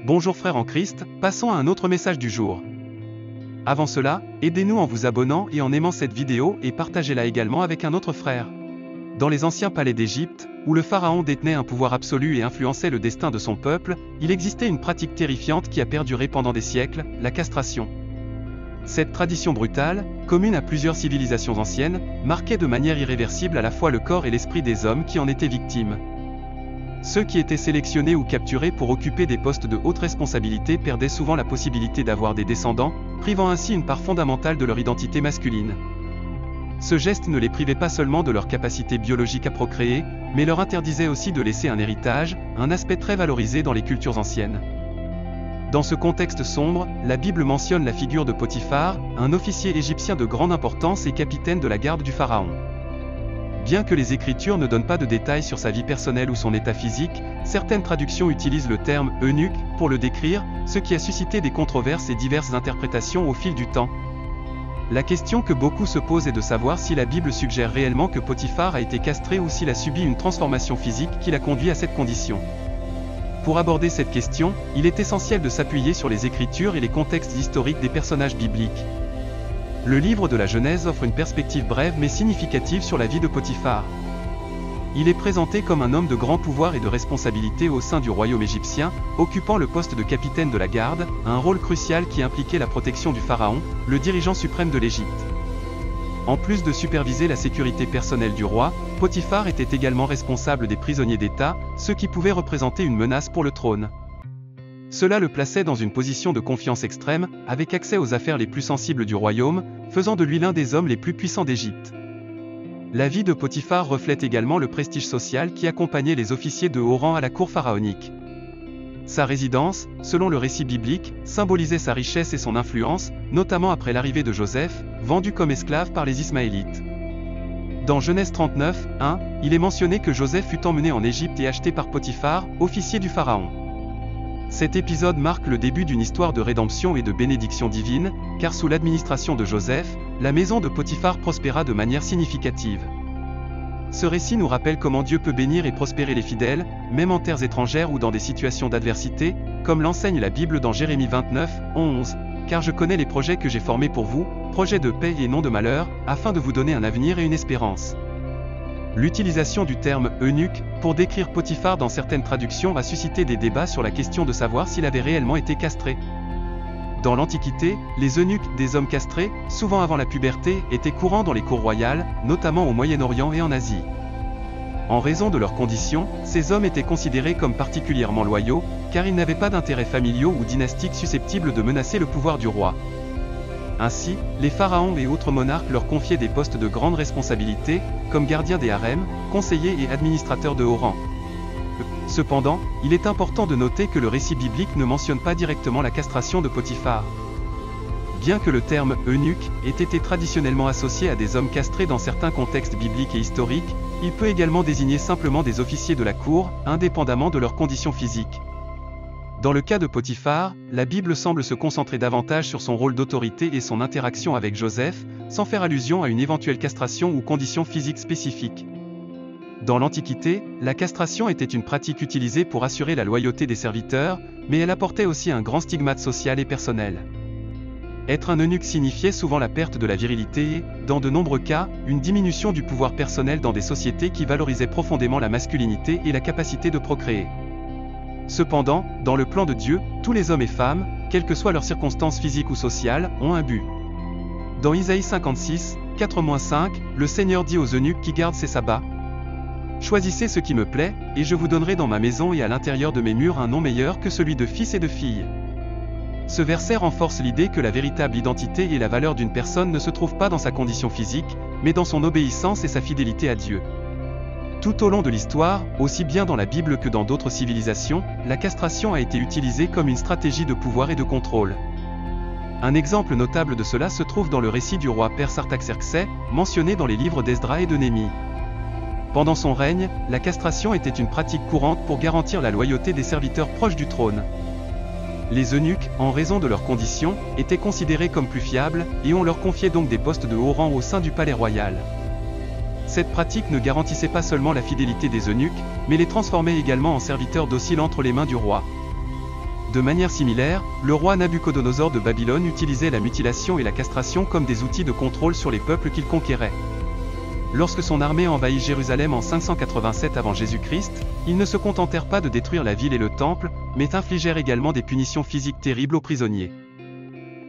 Bonjour frères en Christ, passons à un autre message du jour. Avant cela, aidez-nous en vous abonnant et en aimant cette vidéo et partagez-la également avec un autre frère. Dans les anciens palais d'Égypte, où le pharaon détenait un pouvoir absolu et influençait le destin de son peuple, il existait une pratique terrifiante qui a perduré pendant des siècles, la castration. Cette tradition brutale, commune à plusieurs civilisations anciennes, marquait de manière irréversible à la fois le corps et l'esprit des hommes qui en étaient victimes. Ceux qui étaient sélectionnés ou capturés pour occuper des postes de haute responsabilité perdaient souvent la possibilité d'avoir des descendants, privant ainsi une part fondamentale de leur identité masculine. Ce geste ne les privait pas seulement de leur capacité biologique à procréer, mais leur interdisait aussi de laisser un héritage, un aspect très valorisé dans les cultures anciennes. Dans ce contexte sombre, la Bible mentionne la figure de Potiphar, un officier égyptien de grande importance et capitaine de la garde du pharaon. Bien que les Écritures ne donnent pas de détails sur sa vie personnelle ou son état physique, certaines traductions utilisent le terme « eunuque » pour le décrire, ce qui a suscité des controverses et diverses interprétations au fil du temps. La question que beaucoup se posent est de savoir si la Bible suggère réellement que Potiphar a été castré ou s'il a subi une transformation physique qui l'a conduit à cette condition. Pour aborder cette question, il est essentiel de s'appuyer sur les Écritures et les contextes historiques des personnages bibliques. Le livre de la Genèse offre une perspective brève mais significative sur la vie de Potiphar. Il est présenté comme un homme de grand pouvoir et de responsabilité au sein du royaume égyptien, occupant le poste de capitaine de la garde, un rôle crucial qui impliquait la protection du pharaon, le dirigeant suprême de l'Égypte. En plus de superviser la sécurité personnelle du roi, Potiphar était également responsable des prisonniers d'État, ce qui pouvait représenter une menace pour le trône. Cela le plaçait dans une position de confiance extrême, avec accès aux affaires les plus sensibles du royaume, faisant de lui l'un des hommes les plus puissants d'Égypte. La vie de Potiphar reflète également le prestige social qui accompagnait les officiers de haut rang à la cour pharaonique. Sa résidence, selon le récit biblique, symbolisait sa richesse et son influence, notamment après l'arrivée de Joseph, vendu comme esclave par les Ismaélites. Dans Genèse 39, 1, il est mentionné que Joseph fut emmené en Égypte et acheté par Potiphar, officier du pharaon. Cet épisode marque le début d'une histoire de rédemption et de bénédiction divine, car sous l'administration de Joseph, la maison de Potiphar prospéra de manière significative. Ce récit nous rappelle comment Dieu peut bénir et prospérer les fidèles, même en terres étrangères ou dans des situations d'adversité, comme l'enseigne la Bible dans Jérémie 29, 11, « Car je connais les projets que j'ai formés pour vous, projets de paix et non de malheur, afin de vous donner un avenir et une espérance. » L'utilisation du terme « eunuque » pour décrire Potiphar dans certaines traductions a suscité des débats sur la question de savoir s'il avait réellement été castré. Dans l'Antiquité, les eunuques, des hommes castrés, souvent avant la puberté, étaient courants dans les cours royales, notamment au Moyen-Orient et en Asie. En raison de leurs conditions, ces hommes étaient considérés comme particulièrement loyaux, car ils n'avaient pas d'intérêts familiaux ou dynastiques susceptibles de menacer le pouvoir du roi. Ainsi, les pharaons et autres monarques leur confiaient des postes de grande responsabilité, comme gardiens des harems, conseillers et administrateurs de haut rang. Cependant, il est important de noter que le récit biblique ne mentionne pas directement la castration de Potiphar. Bien que le terme « eunuque » ait été traditionnellement associé à des hommes castrés dans certains contextes bibliques et historiques, il peut également désigner simplement des officiers de la cour, indépendamment de leurs conditions physiques. Dans le cas de Potiphar, la Bible semble se concentrer davantage sur son rôle d'autorité et son interaction avec Joseph, sans faire allusion à une éventuelle castration ou condition physique spécifique. Dans l'Antiquité, la castration était une pratique utilisée pour assurer la loyauté des serviteurs, mais elle apportait aussi un grand stigmate social et personnel. Être un eunuque signifiait souvent la perte de la virilité et, dans de nombreux cas, une diminution du pouvoir personnel dans des sociétés qui valorisaient profondément la masculinité et la capacité de procréer. Cependant, dans le plan de Dieu, tous les hommes et femmes, quelles que soient leurs circonstances physiques ou sociales, ont un but. Dans Isaïe 56, 4-5, le Seigneur dit aux eunuques qui gardent ses sabbats : « Choisissez ce qui me plaît, et je vous donnerai dans ma maison et à l'intérieur de mes murs un nom meilleur que celui de fils et de filles. » Ce verset renforce l'idée que la véritable identité et la valeur d'une personne ne se trouvent pas dans sa condition physique, mais dans son obéissance et sa fidélité à Dieu. Tout au long de l'histoire, aussi bien dans la Bible que dans d'autres civilisations, la castration a été utilisée comme une stratégie de pouvoir et de contrôle. Un exemple notable de cela se trouve dans le récit du roi perse Artaxerxès, mentionné dans les livres d'Esdra et de Néhémie. Pendant son règne, la castration était une pratique courante pour garantir la loyauté des serviteurs proches du trône. Les eunuques, en raison de leurs conditions, étaient considérés comme plus fiables, et on leur confiait donc des postes de haut rang au sein du palais royal. Cette pratique ne garantissait pas seulement la fidélité des eunuques, mais les transformait également en serviteurs dociles entre les mains du roi. De manière similaire, le roi Nabuchodonosor de Babylone utilisait la mutilation et la castration comme des outils de contrôle sur les peuples qu'il conquérait. Lorsque son armée envahit Jérusalem en 587 avant Jésus-Christ, ils ne se contentèrent pas de détruire la ville et le temple, mais infligèrent également des punitions physiques terribles aux prisonniers.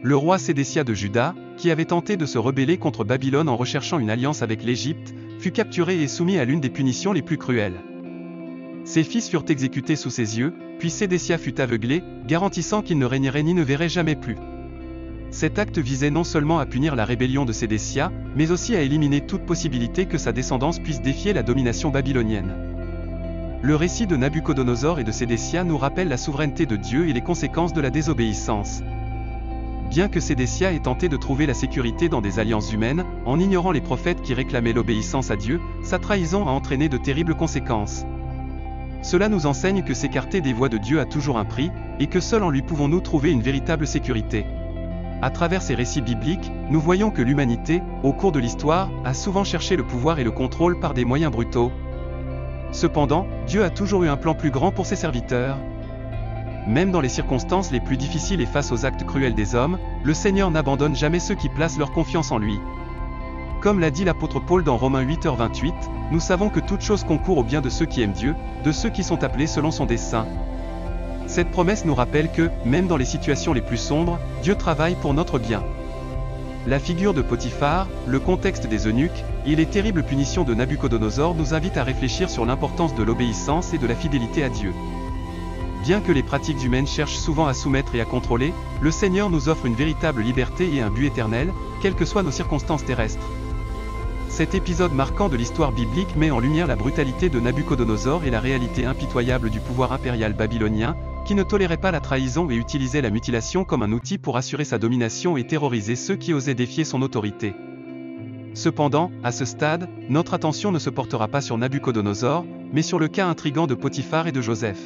Le roi Sédécia de Juda, qui avait tenté de se rebeller contre Babylone en recherchant une alliance avec l'Égypte, fut capturé et soumis à l'une des punitions les plus cruelles. Ses fils furent exécutés sous ses yeux, puis Sédécia fut aveuglé, garantissant qu'il ne régnerait ni ne verrait jamais plus. Cet acte visait non seulement à punir la rébellion de Sédécia, mais aussi à éliminer toute possibilité que sa descendance puisse défier la domination babylonienne. Le récit de Nabuchodonosor et de Sédécia nous rappelle la souveraineté de Dieu et les conséquences de la désobéissance. Bien que Sédécia ait tenté de trouver la sécurité dans des alliances humaines, en ignorant les prophètes qui réclamaient l'obéissance à Dieu, sa trahison a entraîné de terribles conséquences. Cela nous enseigne que s'écarter des voies de Dieu a toujours un prix, et que seul en lui pouvons-nous trouver une véritable sécurité. À travers ces récits bibliques, nous voyons que l'humanité, au cours de l'histoire, a souvent cherché le pouvoir et le contrôle par des moyens brutaux. Cependant, Dieu a toujours eu un plan plus grand pour ses serviteurs. Même dans les circonstances les plus difficiles et face aux actes cruels des hommes, le Seigneur n'abandonne jamais ceux qui placent leur confiance en lui. Comme l'a dit l'apôtre Paul dans Romains 8h28, nous savons que toute chose concourt au bien de ceux qui aiment Dieu, de ceux qui sont appelés selon son dessein. Cette promesse nous rappelle que, même dans les situations les plus sombres, Dieu travaille pour notre bien. La figure de Potiphar, le contexte des eunuques, et les terribles punitions de Nabuchodonosor nous invitent à réfléchir sur l'importance de l'obéissance et de la fidélité à Dieu. Bien que les pratiques humaines cherchent souvent à soumettre et à contrôler, le Seigneur nous offre une véritable liberté et un but éternel, quelles que soient nos circonstances terrestres. Cet épisode marquant de l'histoire biblique met en lumière la brutalité de Nabuchodonosor et la réalité impitoyable du pouvoir impérial babylonien, qui ne tolérait pas la trahison et utilisait la mutilation comme un outil pour assurer sa domination et terroriser ceux qui osaient défier son autorité. Cependant, à ce stade, notre attention ne se portera pas sur Nabuchodonosor, mais sur le cas intrigant de Potiphar et de Joseph.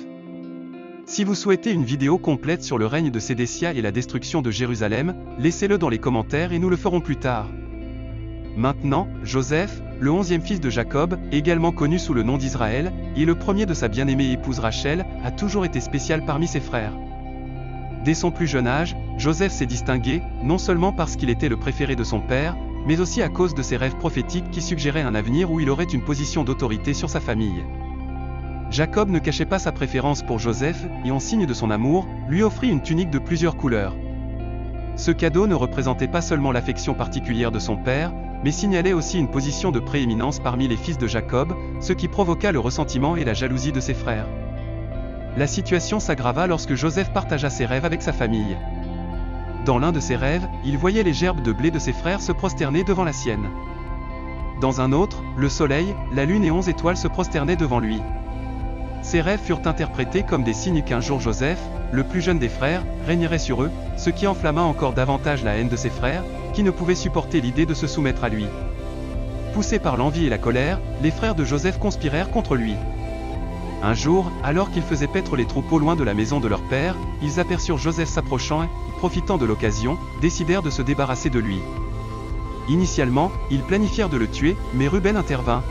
Si vous souhaitez une vidéo complète sur le règne de Sédécia et la destruction de Jérusalem, laissez-le dans les commentaires et nous le ferons plus tard. Maintenant, Joseph, le 11e fils de Jacob, également connu sous le nom d'Israël, et le premier de sa bien-aimée épouse Rachel, a toujours été spécial parmi ses frères. Dès son plus jeune âge, Joseph s'est distingué, non seulement parce qu'il était le préféré de son père, mais aussi à cause de ses rêves prophétiques qui suggéraient un avenir où il aurait une position d'autorité sur sa famille. Jacob ne cachait pas sa préférence pour Joseph, et en signe de son amour, lui offrit une tunique de plusieurs couleurs. Ce cadeau ne représentait pas seulement l'affection particulière de son père, mais signalait aussi une position de prééminence parmi les fils de Jacob, ce qui provoqua le ressentiment et la jalousie de ses frères. La situation s'aggrava lorsque Joseph partagea ses rêves avec sa famille. Dans l'un de ses rêves, il voyait les gerbes de blé de ses frères se prosterner devant la sienne. Dans un autre, le soleil, la lune et 11 étoiles se prosternaient devant lui. Ces rêves furent interprétés comme des signes qu'un jour Joseph, le plus jeune des frères, régnerait sur eux, ce qui enflamma encore davantage la haine de ses frères, qui ne pouvaient supporter l'idée de se soumettre à lui. Poussés par l'envie et la colère, les frères de Joseph conspirèrent contre lui. Un jour, alors qu'ils faisaient paître les troupeaux loin de la maison de leur père, ils aperçurent Joseph s'approchant et, profitant de l'occasion, décidèrent de se débarrasser de lui. Initialement, ils planifièrent de le tuer, mais Ruben intervint.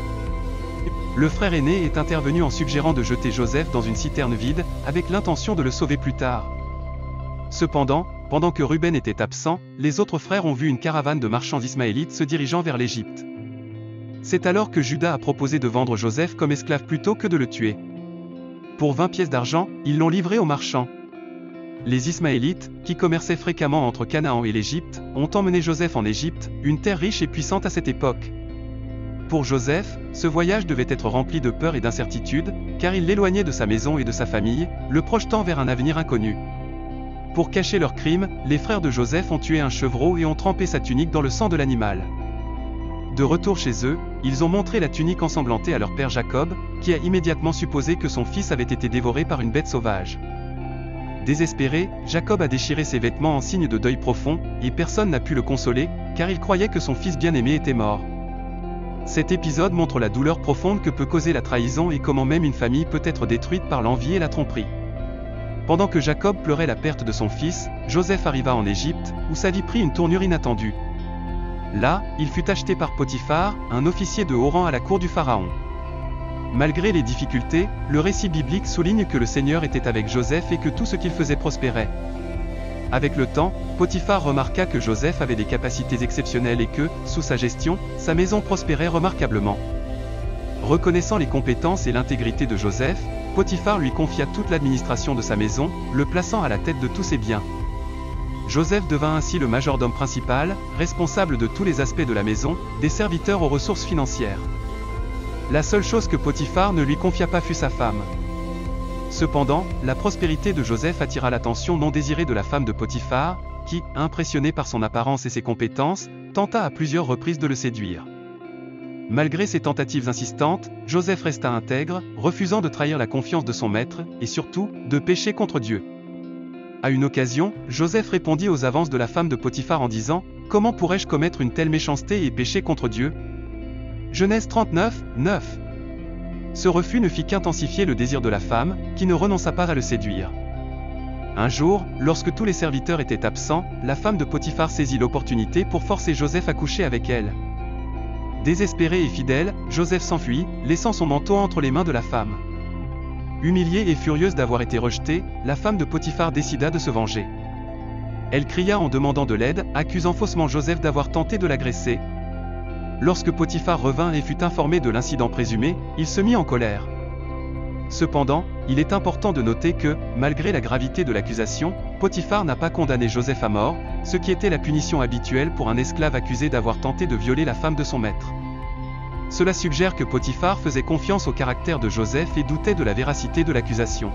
Le frère aîné est intervenu en suggérant de jeter Joseph dans une citerne vide, avec l'intention de le sauver plus tard. Cependant, pendant que Ruben était absent, les autres frères ont vu une caravane de marchands ismaélites se dirigeant vers l'Égypte. C'est alors que Juda a proposé de vendre Joseph comme esclave plutôt que de le tuer. Pour 20 pièces d'argent, ils l'ont livré aux marchands. Les Ismaélites, qui commerçaient fréquemment entre Canaan et l'Égypte, ont emmené Joseph en Égypte, une terre riche et puissante à cette époque. Pour Joseph, ce voyage devait être rempli de peur et d'incertitude, car il l'éloignait de sa maison et de sa famille, le projetant vers un avenir inconnu. Pour cacher leur crime, les frères de Joseph ont tué un chevreau et ont trempé sa tunique dans le sang de l'animal. De retour chez eux, ils ont montré la tunique ensanglantée à leur père Jacob, qui a immédiatement supposé que son fils avait été dévoré par une bête sauvage. Désespéré, Jacob a déchiré ses vêtements en signe de deuil profond, et personne n'a pu le consoler, car il croyait que son fils bien-aimé était mort. Cet épisode montre la douleur profonde que peut causer la trahison et comment même une famille peut être détruite par l'envie et la tromperie. Pendant que Jacob pleurait la perte de son fils, Joseph arriva en Égypte, où sa vie prit une tournure inattendue. Là, il fut acheté par Potiphar, un officier de haut rang à la cour du pharaon. Malgré les difficultés, le récit biblique souligne que le Seigneur était avec Joseph et que tout ce qu'il faisait prospérait. Avec le temps, Potiphar remarqua que Joseph avait des capacités exceptionnelles et que, sous sa gestion, sa maison prospérait remarquablement. Reconnaissant les compétences et l'intégrité de Joseph, Potiphar lui confia toute l'administration de sa maison, le plaçant à la tête de tous ses biens. Joseph devint ainsi le majordome principal, responsable de tous les aspects de la maison, des serviteurs aux ressources financières. La seule chose que Potiphar ne lui confia pas fut sa femme. Cependant, la prospérité de Joseph attira l'attention non désirée de la femme de Potiphar, qui, impressionnée par son apparence et ses compétences, tenta à plusieurs reprises de le séduire. Malgré ses tentatives insistantes, Joseph resta intègre, refusant de trahir la confiance de son maître, et surtout, de pécher contre Dieu. À une occasion, Joseph répondit aux avances de la femme de Potiphar en disant « Comment pourrais-je commettre une telle méchanceté et pécher contre Dieu » Genèse 39, 9. Ce refus ne fit qu'intensifier le désir de la femme, qui ne renonça pas à le séduire. Un jour, lorsque tous les serviteurs étaient absents, la femme de Potiphar saisit l'opportunité pour forcer Joseph à coucher avec elle. Désespéré et fidèle, Joseph s'enfuit, laissant son manteau entre les mains de la femme. Humiliée et furieuse d'avoir été rejetée, la femme de Potiphar décida de se venger. Elle cria en demandant de l'aide, accusant faussement Joseph d'avoir tenté de l'agresser. Lorsque Potiphar revint et fut informé de l'incident présumé, il se mit en colère. Cependant, il est important de noter que, malgré la gravité de l'accusation, Potiphar n'a pas condamné Joseph à mort, ce qui était la punition habituelle pour un esclave accusé d'avoir tenté de violer la femme de son maître. Cela suggère que Potiphar faisait confiance au caractère de Joseph et doutait de la véracité de l'accusation.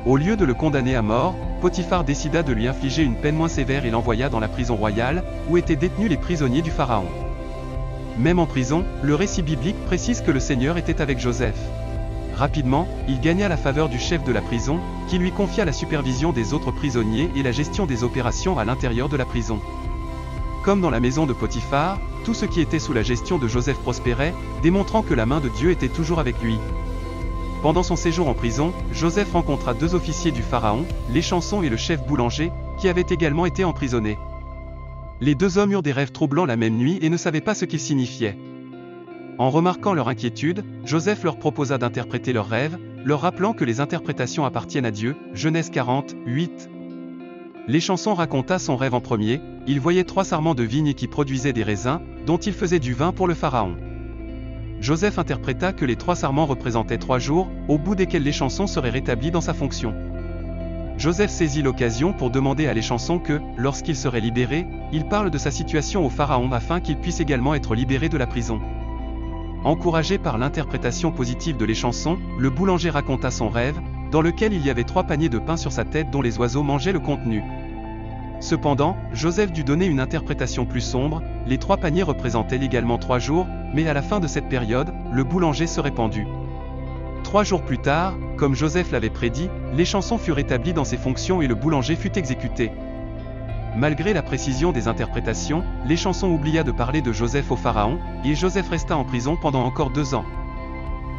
Au lieu de le condamner à mort, Potiphar décida de lui infliger une peine moins sévère et l'envoya dans la prison royale, où étaient détenus les prisonniers du Pharaon. Même en prison, le récit biblique précise que le Seigneur était avec Joseph. Rapidement, il gagna la faveur du chef de la prison, qui lui confia la supervision des autres prisonniers et la gestion des opérations à l'intérieur de la prison. Comme dans la maison de Potiphar, tout ce qui était sous la gestion de Joseph prospérait, démontrant que la main de Dieu était toujours avec lui. Pendant son séjour en prison, Joseph rencontra deux officiers du Pharaon, l'échanson et le chef boulanger, qui avaient également été emprisonnés. Les deux hommes eurent des rêves troublants la même nuit et ne savaient pas ce qu'ils signifiaient. En remarquant leur inquiétude, Joseph leur proposa d'interpréter leurs rêves, leur rappelant que les interprétations appartiennent à Dieu, Genèse 40, 8. L'échanson raconta son rêve en premier, il voyait 3 sarments de vignes qui produisaient des raisins, dont il faisait du vin pour le Pharaon. Joseph interpréta que les 3 sarments représentaient 3 jours, au bout desquels l'échanson serait rétabli dans sa fonction. Joseph saisit l'occasion pour demander à l'échanson que, lorsqu'il serait libéré, il parle de sa situation au Pharaon afin qu'il puisse également être libéré de la prison. Encouragé par l'interprétation positive de l'échanson, le boulanger raconta son rêve, dans lequel il y avait 3 paniers de pain sur sa tête dont les oiseaux mangeaient le contenu. Cependant, Joseph dut donner une interprétation plus sombre, les 3 paniers représentaient également 3 jours, mais à la fin de cette période, le boulanger serait pendu. 3 jours plus tard, comme Joseph l'avait prédit, l'échanson fut rétabli dans ses fonctions et le boulanger fut exécuté. Malgré la précision des interprétations, l'échanson oublia de parler de Joseph au Pharaon, et Joseph resta en prison pendant encore 2 ans.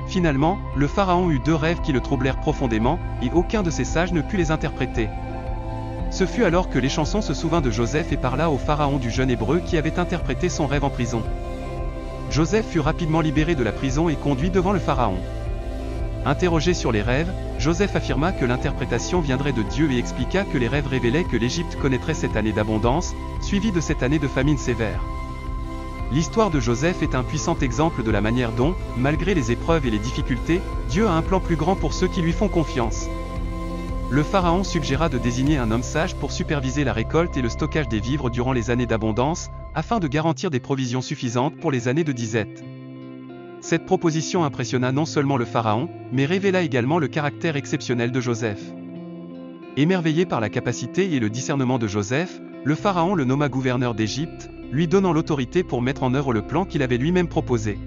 Finalement, le Pharaon eut 2 rêves qui le troublèrent profondément, et aucun de ses sages ne put les interpréter. Ce fut alors que l'échanson se souvint de Joseph et parla au Pharaon du jeune Hébreu qui avait interprété son rêve en prison. Joseph fut rapidement libéré de la prison et conduit devant le Pharaon. Interrogé sur les rêves, Joseph affirma que l'interprétation viendrait de Dieu et expliqua que les rêves révélaient que l'Égypte connaîtrait cette année d'abondance, suivie de cette année de famine sévère. L'histoire de Joseph est un puissant exemple de la manière dont, malgré les épreuves et les difficultés, Dieu a un plan plus grand pour ceux qui lui font confiance. Le Pharaon suggéra de désigner un homme sage pour superviser la récolte et le stockage des vivres durant les années d'abondance, afin de garantir des provisions suffisantes pour les années de disette. Cette proposition impressionna non seulement le Pharaon, mais révéla également le caractère exceptionnel de Joseph. Émerveillé par la capacité et le discernement de Joseph, le Pharaon le nomma gouverneur d'Égypte, lui donnant l'autorité pour mettre en œuvre le plan qu'il avait lui-même proposé.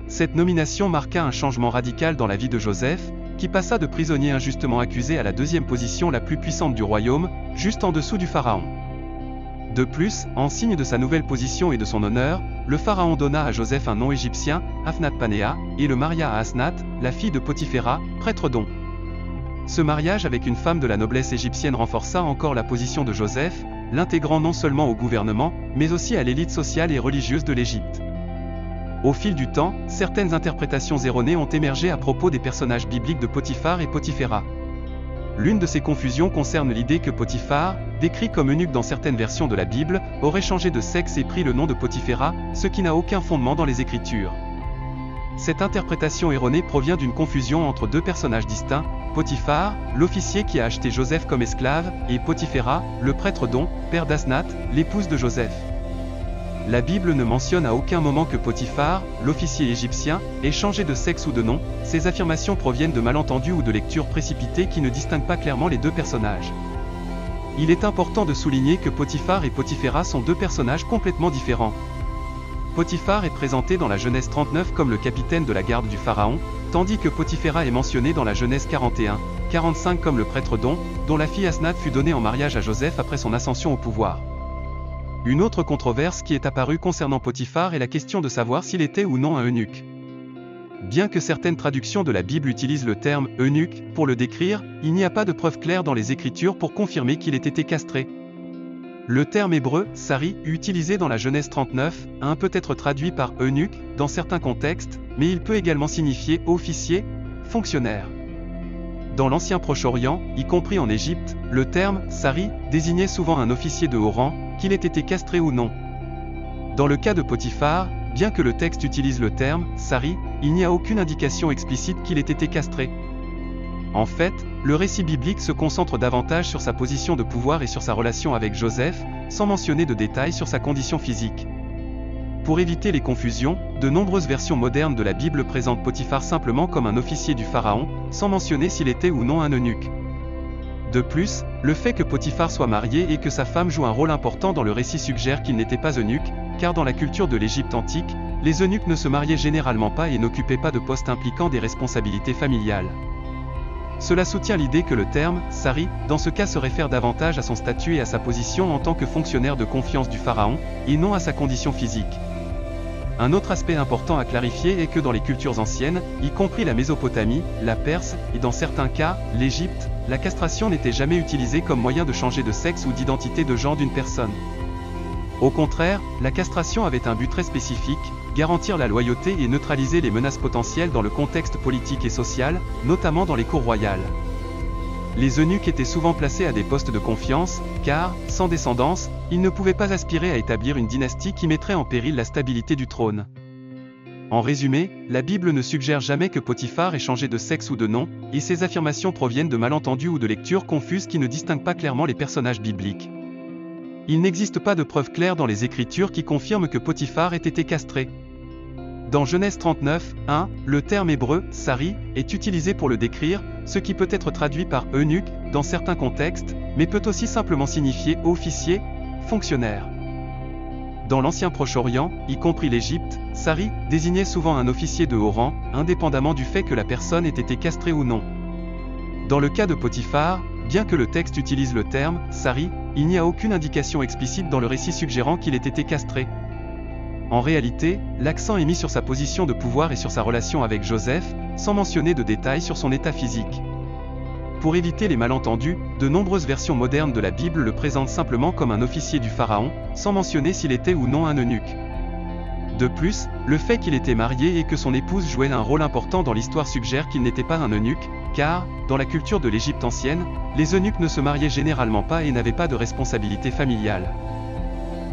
Cette nomination marqua un changement radical dans la vie de Joseph, qui passa de prisonnier injustement accusé à la 2e position la plus puissante du royaume, juste en dessous du Pharaon. De plus, en signe de sa nouvelle position et de son honneur, le Pharaon donna à Joseph un nom égyptien, Aphnath-Panéa, et le maria à Asnath, la fille de Potiphéra, prêtre d'On. Ce mariage avec une femme de la noblesse égyptienne renforça encore la position de Joseph, l'intégrant non seulement au gouvernement, mais aussi à l'élite sociale et religieuse de l'Égypte. Au fil du temps, certaines interprétations erronées ont émergé à propos des personnages bibliques de Potiphar et Potiphéra. L'une de ces confusions concerne l'idée que Potiphar, décrit comme eunuque dans certaines versions de la Bible, aurait changé de sexe et pris le nom de Potiphéra, ce qui n'a aucun fondement dans les Écritures. Cette interprétation erronée provient d'une confusion entre deux personnages distincts, Potiphar, l'officier qui a acheté Joseph comme esclave, et Potiphéra, le prêtre don, père d'Asnath, l'épouse de Joseph. La Bible ne mentionne à aucun moment que Potiphar, l'officier égyptien, ait changé de sexe ou de nom. Ces affirmations proviennent de malentendus ou de lectures précipitées qui ne distinguent pas clairement les deux personnages. Il est important de souligner que Potiphar et Potiphéra sont deux personnages complètement différents. Potiphar est présenté dans la Genèse 39 comme le capitaine de la garde du pharaon, tandis que Potiphéra est mentionné dans la Genèse 41-45 comme le prêtre don, dont la fille Asnath fut donnée en mariage à Joseph après son ascension au pouvoir. Une autre controverse qui est apparue concernant Potiphar est la question de savoir s'il était ou non un eunuque. Bien que certaines traductions de la Bible utilisent le terme « eunuque » pour le décrire, il n'y a pas de preuve claire dans les Écritures pour confirmer qu'il ait été castré. Le terme hébreu « sari » utilisé dans la Genèse 39-1 peut être traduit par « eunuque » dans certains contextes, mais il peut également signifier « officier »,« fonctionnaire ». Dans l'ancien Proche-Orient, y compris en Égypte, le terme « sari » désignait souvent un officier de haut rang, qu'il ait été castré ou non. Dans le cas de Potiphar, bien que le texte utilise le terme « sari », il n'y a aucune indication explicite qu'il ait été castré. En fait, le récit biblique se concentre davantage sur sa position de pouvoir et sur sa relation avec Joseph, sans mentionner de détails sur sa condition physique. Pour éviter les confusions, de nombreuses versions modernes de la Bible présentent Potiphar simplement comme un officier du pharaon, sans mentionner s'il était ou non un eunuque. De plus, le fait que Potiphar soit marié et que sa femme joue un rôle important dans le récit suggère qu'il n'était pas eunuque, car dans la culture de l'Égypte antique, les eunuques ne se mariaient généralement pas et n'occupaient pas de postes impliquant des responsabilités familiales. Cela soutient l'idée que le terme « sari » dans ce cas se réfère davantage à son statut et à sa position en tant que fonctionnaire de confiance du pharaon, et non à sa condition physique. Un autre aspect important à clarifier est que dans les cultures anciennes, y compris la Mésopotamie, la Perse, et dans certains cas, l'Égypte, la castration n'était jamais utilisée comme moyen de changer de sexe ou d'identité de genre d'une personne. Au contraire, la castration avait un but très spécifique, garantir la loyauté et neutraliser les menaces potentielles dans le contexte politique et social, notamment dans les cours royales. Les eunuques étaient souvent placés à des postes de confiance, car, sans descendance, ils ne pouvaient pas aspirer à établir une dynastie qui mettrait en péril la stabilité du trône. En résumé, la Bible ne suggère jamais que Potiphar ait changé de sexe ou de nom, et ces affirmations proviennent de malentendus ou de lectures confuses qui ne distinguent pas clairement les personnages bibliques. Il n'existe pas de preuves claires dans les Écritures qui confirment que Potiphar ait été castré. Dans Genèse 39-1, le terme hébreu « sari » est utilisé pour le décrire, ce qui peut être traduit par « eunuque » dans certains contextes, mais peut aussi simplement signifier « officier »,« fonctionnaire ». Dans l'ancien Proche-Orient, y compris l'Égypte, sari désignait souvent un officier de haut rang, indépendamment du fait que la personne ait été castrée ou non. Dans le cas de Potiphar, bien que le texte utilise le terme « sari », il n'y a aucune indication explicite dans le récit suggérant qu'il ait été castré. En réalité, l'accent est mis sur sa position de pouvoir et sur sa relation avec Joseph, sans mentionner de détails sur son état physique. Pour éviter les malentendus, de nombreuses versions modernes de la Bible le présentent simplement comme un officier du pharaon, sans mentionner s'il était ou non un eunuque. De plus, le fait qu'il était marié et que son épouse jouait un rôle important dans l'histoire suggère qu'il n'était pas un eunuque, car, dans la culture de l'Égypte ancienne, les eunuques ne se mariaient généralement pas et n'avaient pas de responsabilité familiale.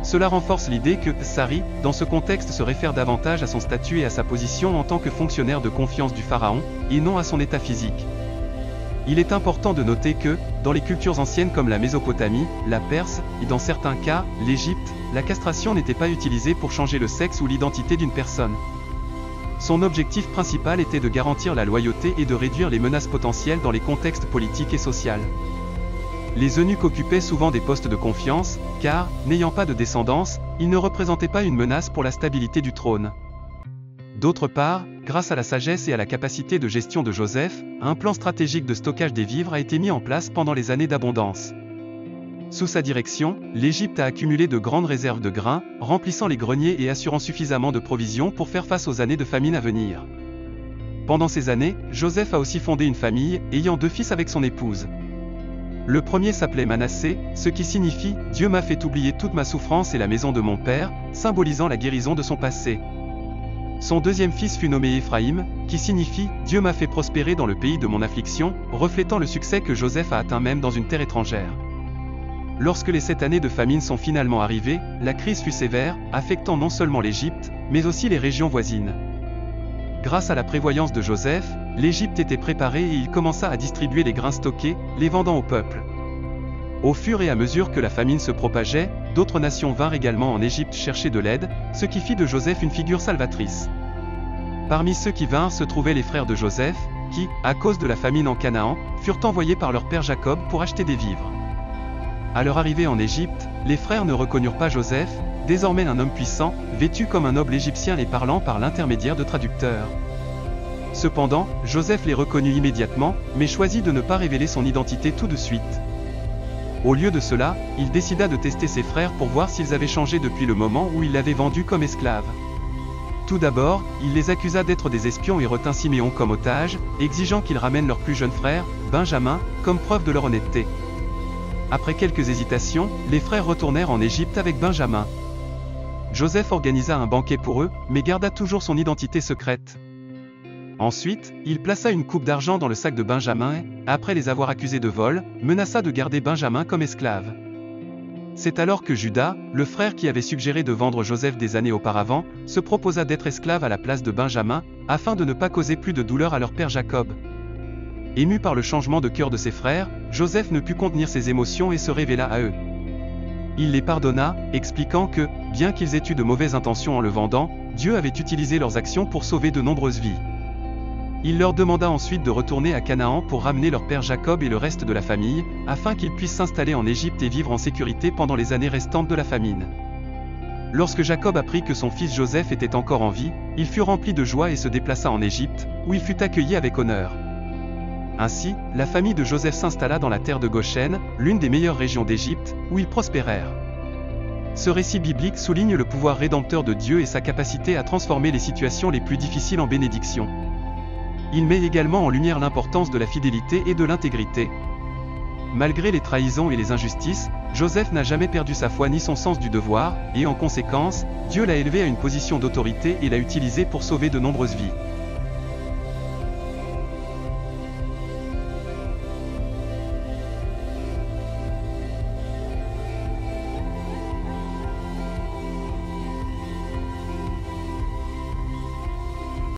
Cela renforce l'idée que « sari » dans ce contexte se réfère davantage à son statut et à sa position en tant que fonctionnaire de confiance du pharaon, et non à son état physique. Il est important de noter que, dans les cultures anciennes comme la Mésopotamie, la Perse, et dans certains cas, l'Égypte, la castration n'était pas utilisée pour changer le sexe ou l'identité d'une personne. Son objectif principal était de garantir la loyauté et de réduire les menaces potentielles dans les contextes politiques et sociaux. Les eunuques occupaient souvent des postes de confiance, car, n'ayant pas de descendance, ils ne représentaient pas une menace pour la stabilité du trône. D'autre part, grâce à la sagesse et à la capacité de gestion de Joseph, un plan stratégique de stockage des vivres a été mis en place pendant les années d'abondance. Sous sa direction, l'Égypte a accumulé de grandes réserves de grains, remplissant les greniers et assurant suffisamment de provisions pour faire face aux années de famine à venir. Pendant ces années, Joseph a aussi fondé une famille, ayant 2 fils avec son épouse. Le premier s'appelait Manassé, ce qui signifie « Dieu m'a fait oublier toute ma souffrance et la maison de mon père », symbolisant la guérison de son passé. Son deuxième fils fut nommé Éphraïm, qui signifie « Dieu m'a fait prospérer dans le pays de mon affliction », reflétant le succès que Joseph a atteint même dans une terre étrangère. Lorsque les 7 années de famine sont finalement arrivées, la crise fut sévère, affectant non seulement l'Égypte, mais aussi les régions voisines. Grâce à la prévoyance de Joseph, l'Égypte était préparée et il commença à distribuer les grains stockés, les vendant au peuple. Au fur et à mesure que la famine se propageait, d'autres nations vinrent également en Égypte chercher de l'aide, ce qui fit de Joseph une figure salvatrice. Parmi ceux qui vinrent se trouvaient les frères de Joseph, qui, à cause de la famine en Canaan, furent envoyés par leur père Jacob pour acheter des vivres. À leur arrivée en Égypte, les frères ne reconnurent pas Joseph, désormais un homme puissant, vêtu comme un noble égyptien et parlant par l'intermédiaire de traducteurs. Cependant, Joseph les reconnut immédiatement, mais choisit de ne pas révéler son identité tout de suite. Au lieu de cela, il décida de tester ses frères pour voir s'ils avaient changé depuis le moment où il l'avait vendu comme esclave. Tout d'abord, il les accusa d'être des espions et retint Siméon comme otage, exigeant qu'ils ramènent leur plus jeune frère, Benjamin, comme preuve de leur honnêteté. Après quelques hésitations, les frères retournèrent en Égypte avec Benjamin. Joseph organisa un banquet pour eux, mais garda toujours son identité secrète. Ensuite, il plaça une coupe d'argent dans le sac de Benjamin et, après les avoir accusés de vol, menaça de garder Benjamin comme esclave. C'est alors que Judas, le frère qui avait suggéré de vendre Joseph des années auparavant, se proposa d'être esclave à la place de Benjamin, afin de ne pas causer plus de douleur à leur père Jacob. Ému par le changement de cœur de ses frères, Joseph ne put contenir ses émotions et se révéla à eux. Il les pardonna, expliquant que, bien qu'ils aient eu de mauvaises intentions en le vendant, Dieu avait utilisé leurs actions pour sauver de nombreuses vies. Il leur demanda ensuite de retourner à Canaan pour ramener leur père Jacob et le reste de la famille, afin qu'ils puissent s'installer en Égypte et vivre en sécurité pendant les années restantes de la famine. Lorsque Jacob apprit que son fils Joseph était encore en vie, il fut rempli de joie et se déplaça en Égypte, où il fut accueilli avec honneur. Ainsi, la famille de Joseph s'installa dans la terre de Goshen, l'une des meilleures régions d'Égypte, où ils prospérèrent. Ce récit biblique souligne le pouvoir rédempteur de Dieu et sa capacité à transformer les situations les plus difficiles en bénédictions. Il met également en lumière l'importance de la fidélité et de l'intégrité. Malgré les trahisons et les injustices, Joseph n'a jamais perdu sa foi ni son sens du devoir, et en conséquence, Dieu l'a élevé à une position d'autorité et l'a utilisé pour sauver de nombreuses vies.